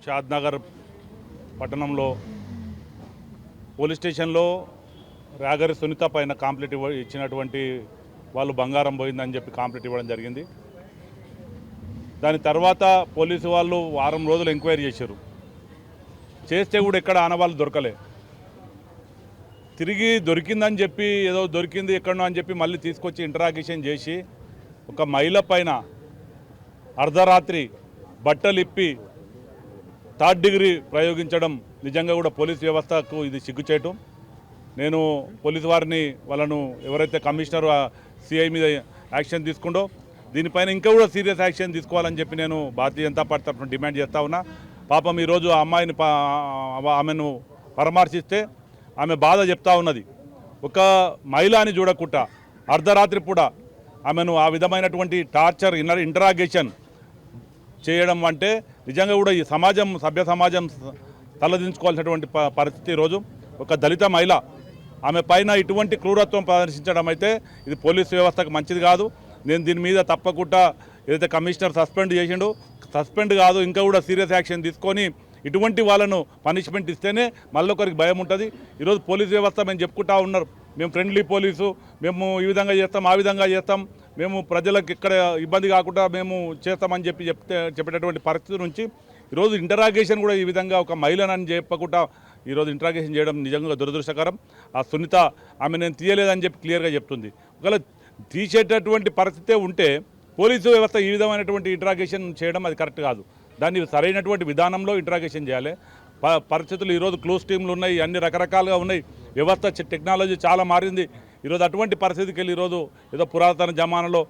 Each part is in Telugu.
షాద్నగర్ పట్టణంలో పోలీస్ స్టేషన్లో రాగరి సునీత పైన కాంప్లైంట్ ఇచ్చినటువంటి వాళ్ళు బంగారం పోయిందని చెప్పి కాంప్లైంట్ ఇవ్వడం జరిగింది. దాని తర్వాత పోలీసు వాళ్ళు వారం రోజులు ఎంక్వైరీ చేశారు. చేస్తే కూడా ఎక్కడ ఆనవాళ్ళు దొరకలే. తిరిగి దొరికిందని చెప్పి ఏదో దొరికింది ఎక్కడనో అని చెప్పి మళ్ళీ తీసుకొచ్చి ఇంటరాగేషన్ చేసి ఒక మహిళ పైన అర్ధరాత్రి బట్టలు ఇప్పి థర్డ్ డిగ్రీ ప్రయోగించడం నిజంగా కూడా పోలీస్ వ్యవస్థకు ఇది సిగ్గుచేయటం. నేను పోలీసు వారిని వాళ్ళను ఎవరైతే కమిషనర్ సిఐ మీద యాక్షన్ తీసుకుండో దీనిపైన ఇంకా కూడా సీరియస్ యాక్షన్ తీసుకోవాలని చెప్పి నేను భారతీయ జనతా పార్టీ తరఫున డిమాండ్ చేస్తూ ఉన్నా. పాపం ఈరోజు ఆ అమ్మాయిని ఆమెను పరామర్శిస్తే ఆమె బాధ చెప్తా ఉన్నది. ఒక మహిళని చూడకుండా అర్ధరాత్రి కూడా ఆమెను ఆ విధమైనటువంటి టార్చర్ ఇంటరాగేషన్ చేయడం అంటే నిజంగా కూడా ఈ సమాజం సభ్య సమాజం తలదించుకోవాల్సినటువంటి పరిస్థితి. ఈరోజు ఒక దళిత మహిళ ఆమె పైన ఇటువంటి క్రూరత్వం ప్రదర్శించడం అయితే ఇది పోలీసు వ్యవస్థకు మంచిది కాదు. నేను దీని మీద తప్పకుండా ఏదైతే కమిషనర్ సస్పెండ్ కాదు ఇంకా కూడా సీరియస్ యాక్షన్ తీసుకొని ఇటువంటి వాళ్ళను పనిష్మెంట్ ఇస్తేనే మళ్ళొకరికి భయం ఉంటుంది. ఈరోజు పోలీసు వ్యవస్థ మేము చెప్పుకుంటా ఉన్నారు, మేము ఫ్రెండ్లీ పోలీసు, మేము ఈ విధంగా చేస్తాం ఆ విధంగా చేస్తాం, మేము ప్రజలకు ఇక్కడ ఇబ్బంది కాకుండా మేము చేస్తామని చెప్పేటటువంటి పరిస్థితి నుంచి ఈరోజు ఇంటరాగేషన్ కూడా ఈ విధంగా ఒక మహిళనని చెప్పకుండా ఈరోజు ఇంటరాగేషన్ చేయడం నిజంగా దురదృష్టకరం. ఆ సునీత ఆమె నేను తీయలేదని చెప్పి క్లియర్గా చెప్తుంది. ఒకవేళ తీసేటటువంటి పరిస్థితే ఉంటే పోలీసు వ్యవస్థ ఈ విధమైనటువంటి ఇంటరాగేషన్ చేయడం అది కరెక్ట్ కాదు. దాన్ని సరైనటువంటి విధానంలో ఇంటరాగేషన్ చేయాలి. పరిస్థితులు ఈరోజు క్లోజ్ టీంలు ఉన్నాయి, అన్ని రకరకాలుగా ఉన్నాయి, వ్యవస్థ టెక్నాలజీ చాలా మారింది. ఈరోజు అటువంటి పరిస్థితికి వెళ్ళి ఈరోజు ఏదో పురాతన జమానాలో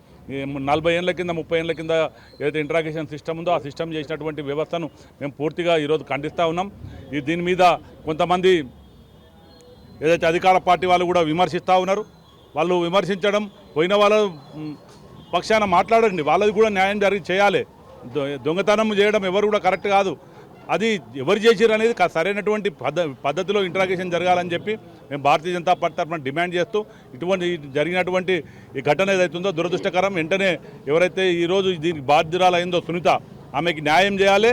40 ఏళ్ళ కింద 30 ఏళ్ళ కింద ఏదైతే ఇంటరాగేషన్ సిస్టమ్ ఉందో ఆ సిస్టమ్ చేసినటువంటి వ్యవస్థను మేము పూర్తిగా ఈరోజు ఖండిస్తూ ఉన్నాం. దీని మీద కొంతమంది ఏదైతే అధికార పార్టీ వాళ్ళు కూడా విమర్శిస్తూ ఉన్నారు. వాళ్ళు విమర్శించడం పోయిన వాళ్ళ పక్షాన మాట్లాడండి, వాళ్ళది కూడా న్యాయం చేయాలి. దొంగతనం చేయడం ఎవరు కూడా కరెక్ట్ కాదు. అది ఎవరు చేసిరు అనేది సరైనటువంటి పద్ధతిలో ఇంటరాగేషన్ జరగాలని చెప్పి మేము భారతీయ జనతా పార్టీ తరఫున డిమాండ్ చేస్తూ ఇటువంటి జరిగినటువంటి ఈ ఘటన ఏదైతుందో దురదృష్టకరం. వెంటనే ఎవరైతే ఈరోజు దీనికి బాధ్యురాలైందో సునీత ఆమెకి న్యాయం చేయాలి.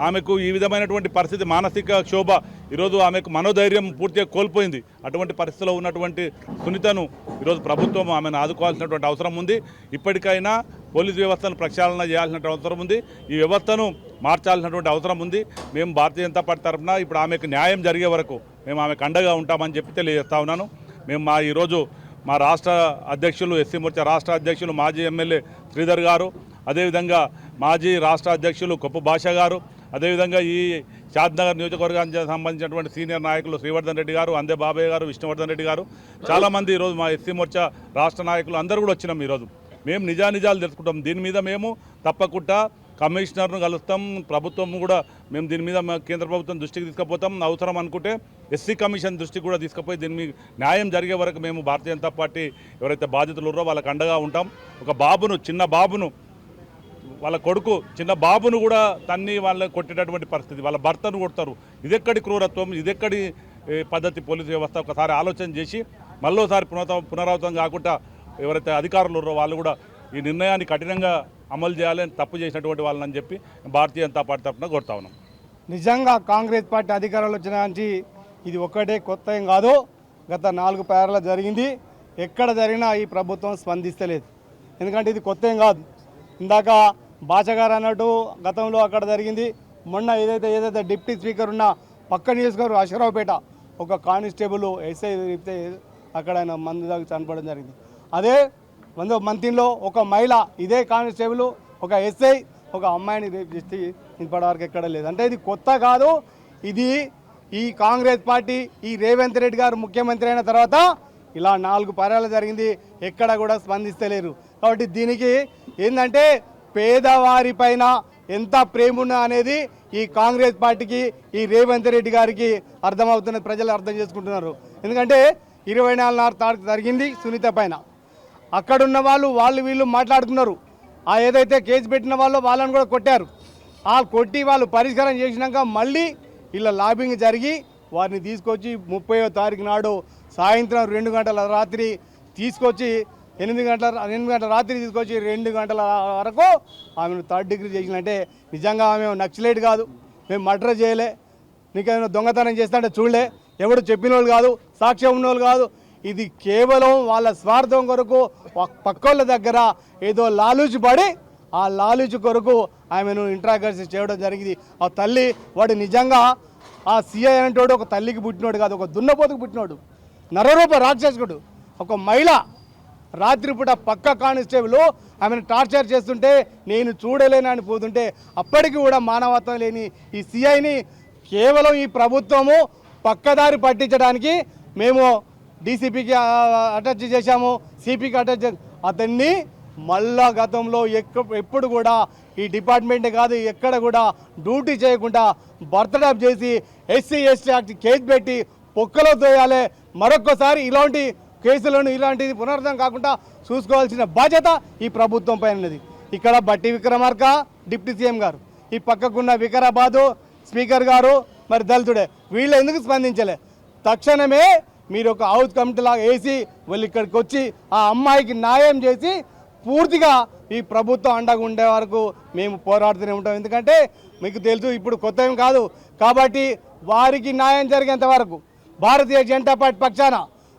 ఆమెకు ఈ విధమైనటువంటి పరిస్థితి మానసిక క్షోభ ఈరోజు ఆమెకు మనోధైర్యం పూర్తిగా కోల్పోయింది. అటువంటి పరిస్థితిలో ఉన్నటువంటి సునీతను ఈరోజు ప్రభుత్వం ఆమెను ఆదుకోవాల్సినటువంటి అవసరం ఉంది. ఇప్పటికైనా పోలీసు వ్యవస్థను ప్రక్షాళన చేయాల్సినటువంటి అవసరం ఉంది. ఈ వ్యవస్థను మార్చాల్సినటువంటి అవసరం ఉంది. మేము భారతీయ జనతా పార్టీ తరఫున ఇప్పుడు ఆమెకు న్యాయం జరిగే వరకు మేము ఆమెకు అండగా ఉంటామని చెప్పి తెలియజేస్తా ఉన్నాను. మేము ఈరోజు మా రాష్ట్ర అధ్యక్షులు ఎస్సీ మోర్చా రాష్ట్ర అధ్యక్షులు మాజీ ఎమ్మెల్యే శ్రీధర్ గారు, అదేవిధంగా మాజీ రాష్ట్ర అధ్యక్షులు కొప్పు భాష గారు, అదేవిధంగా ఈ షాద్నగర్ నియోజకవర్గానికి సంబంధించినటువంటి సీనియర్ నాయకులు శ్రీవర్ధన్ రెడ్డి గారు, అందే బాబయ్య గారు, విష్ణువర్ధన్ రెడ్డి గారు, చాలామంది ఈరోజు మా ఎస్సీ మోర్చా రాష్ట్ర నాయకులు అందరూ కూడా వచ్చినాం. ఈరోజు మేము నిజానిజాలు తెలుసుకుంటాం. దీని మీద మేము తప్పకుండా కమిషనర్ను కలుస్తాం. ప్రభుత్వం కూడా మేము దీని మీద కేంద్ర ప్రభుత్వం దృష్టికి తీసుకుపోతాం. అవసరం అనుకుంటే ఎస్సీ కమిషన్ దృష్టికి కూడా తీసుకుపోయి దీని మీద న్యాయం జరిగే వరకు మేము భారతీయ జనతా పార్టీ ఎవరైతే బాధితులు ఉన్నారో వాళ్ళకి అండగా ఉంటాం. ఒక బాబును, చిన్న బాబును, వాళ్ళ కొడుకు చిన్న బాబును కూడా తన్ని వాళ్ళని కొట్టేటటువంటి పరిస్థితి, వాళ్ళ భర్తను కొడతారు. ఇదెక్కడి క్రూరత్వం, ఇదెక్కడి పద్ధతి? పోలీసు వ్యవస్థ ఒకసారి ఆలోచన చేసి మళ్ళోసారి పునరావృతం కాకుండా ఎవరైతే అధికారులు ఉన్నారో వాళ్ళు కూడా ఈ నిర్ణయాన్ని కఠినంగా అమలు చేయాలని తప్పు చేసినటువంటి వాళ్ళని చెప్పి భారతీయ జనతా పార్టీ తరఫున కోరుతా ఉన్నాం. నిజంగా కాంగ్రెస్ పార్టీ అధికారంలో వచ్చిన నుంచి ఇది ఒక్కటే కొత్త ఏం కాదు. గత 4 పేర్ల జరిగింది. ఎక్కడ జరిగినా ఈ ప్రభుత్వం స్పందిస్తలేదు. ఎందుకంటే ఇది కొత్త ఏం కాదు. ఇందాక భాషగారు అన్నట్టు గతంలో అక్కడ జరిగింది. మొన్న ఏదైతే డిప్యూటీ స్పీకర్ ఉన్న పక్క నియోజకవర్గం అశ్వరావుపేట ఒక కానిస్టేబుల్ ఎస్ఐ అక్కడ ఆయన మందు దాకా చనిపోవడం జరిగింది. అదే మంతిలో ఒక మహిళ ఇదే కానిస్టేబుల్ ఒక ఎస్ఐ ఒక అమ్మాయిని రేపు చేసి ఇప్పటివరకు ఎక్కడ లేదు. అంటే ఇది కొత్త కాదు. ఇది ఈ కాంగ్రెస్ పార్టీ ఈ రేవంత్ రెడ్డి గారు ముఖ్యమంత్రి అయిన తర్వాత ఇలా 4 పర్యాలు జరిగింది. ఎక్కడ కూడా స్పందిస్తలేరు. కాబట్టి దీనికి ఏంటంటే పేదవారి పైన ఎంత ప్రేమ ఉన్నా అనేది ఈ కాంగ్రెస్ పార్టీకి ఈ రేవంత్ రెడ్డి గారికి అర్థమవుతున్నది. ప్రజలు అర్థం చేసుకుంటున్నారు. ఎందుకంటే 24 తారీఖు జరిగింది సునీత పైన. అక్కడున్న వాళ్ళు వీళ్ళు మాట్లాడుతున్నారు. ఆ ఏదైతే కేసు పెట్టిన వాళ్ళని కూడా కొట్టారు. ఆ కొట్టి వాళ్ళు పరిష్కారం చేసినాక మళ్ళీ ఇలా లాబింగ్ జరిగి వారిని తీసుకొచ్చి 30వ తారీఖు నాడు సాయంత్రం 2 గంటల రాత్రి తీసుకొచ్చి 8 గంటల రాత్రి తీసుకొచ్చి 2 గంటల వరకు ఆమెను థర్డ్ డిగ్రీ చేసినంటే నిజంగా ఆమె నక్సలైట్ కాదు. మేము మర్డర్ చేయలే, నీకేమైనా దొంగతనం చేస్తాంటే చూడలే, ఎవడు చెప్పిన వాళ్ళు కాదు, సాక్ష్యం ఉన్నోళ్ళు కాదు. ఇది కేవలం వాళ్ళ స్వార్థం కొరకు పక్కోళ్ళ దగ్గర ఏదో లాలూచి పడి ఆ లాలూచి కొరకు ఆమెను ఇంట్రాగేషన్ చేయడం జరిగింది. ఆ తల్లి వాడు నిజంగా ఆ సిఐ అనేటోడు ఒక తల్లికి పుట్టినోడు కాదు, ఒక దున్నపోతుకు పుట్టినోడు, నరరూప రాక్షసుడు. ఒక మహిళ రాత్రిపూట పక్క కానిస్టేబుల్ ఆమెను టార్చర్ చేస్తుంటే నేను చూడలేనని పోతుంటే అప్పటికి కూడా మానవత్వం లేని ఈ సిఐని కేవలం ఈ ప్రభుత్వము పక్కదారి పట్టించడానికి మేము డీసీపీకి అటాచ్ చేశాము, సిపికి అటాచ్ అతన్ని మళ్ళా గతంలో ఎప్పుడు కూడా ఈ డిపార్ట్మెంటే కాదు ఎక్కడ కూడా డ్యూటీ చేయకుండా బర్తడప్ చేసి ఎస్సీ ఎస్టీ యాక్ట్ కేసు పెట్టి పొక్కలో తోయాలి. మరొక్కసారి ఇలాంటి కేసులను ఇలాంటిది పునరుద్ధరణ కాకుండా చూసుకోవాల్సిన బాధ్యత ఈ ప్రభుత్వం పైన ఉన్నది. ఇక్కడ బట్టి విక్రమార్క డిప్యూటీ సీఎం గారు, ఈ పక్కకున్న వికారాబాదు స్పీకర్ గారు మరి దళితుడే, వీళ్ళు ఎందుకు స్పందించలే? తక్షణమే మీరు ఒక హౌస్ కమిటీ లాగా వేసి వాళ్ళు ఇక్కడికి వచ్చి ఆ అమ్మాయికి న్యాయం చేసి పూర్తిగా ఈ ప్రభుత్వం అండగా ఉండే వరకు మేము పోరాడుతూనే ఉంటాం. ఎందుకంటే మీకు తెలుసు ఇప్పుడు కొత్త ఏం కాదు కాబట్టి వారికి న్యాయం జరిగేంత వరకు భారతీయ జనతా పార్టీ పక్షాన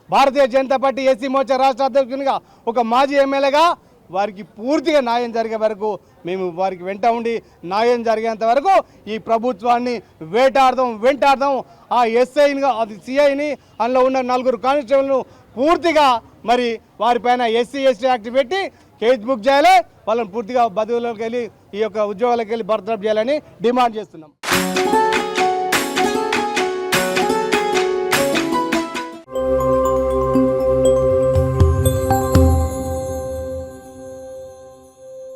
భారతీయ జనతా పార్టీ ఎస్సీ మోర్చా రాష్ట్ర అధ్యక్షునిగా ఒక మాజీ ఎమ్మెల్యేగా వారికి పూర్తిగా న్యాయం జరిగే వరకు మేము వారికి వెంట ఉండి న్యాయం జరిగేంత వరకు ఈ ప్రభుత్వాన్ని వెంటాడదాం. ఆ ఎస్ఐని అది సిఐని అందులో ఉన్న 4 కానిస్టేబుల్ను పూర్తిగా మరి వారిపైన ఎస్సీ ఎస్టీ యాక్ట్ పెట్టి కేసు బుక్ చేయాలి, వాళ్ళని పూర్తిగా బదువులోకి వెళ్ళి ఈ యొక్క ఉద్యోగాలకు వెళ్ళి బర్తరఫ్ చేయాలని డిమాండ్ చేస్తున్నాం.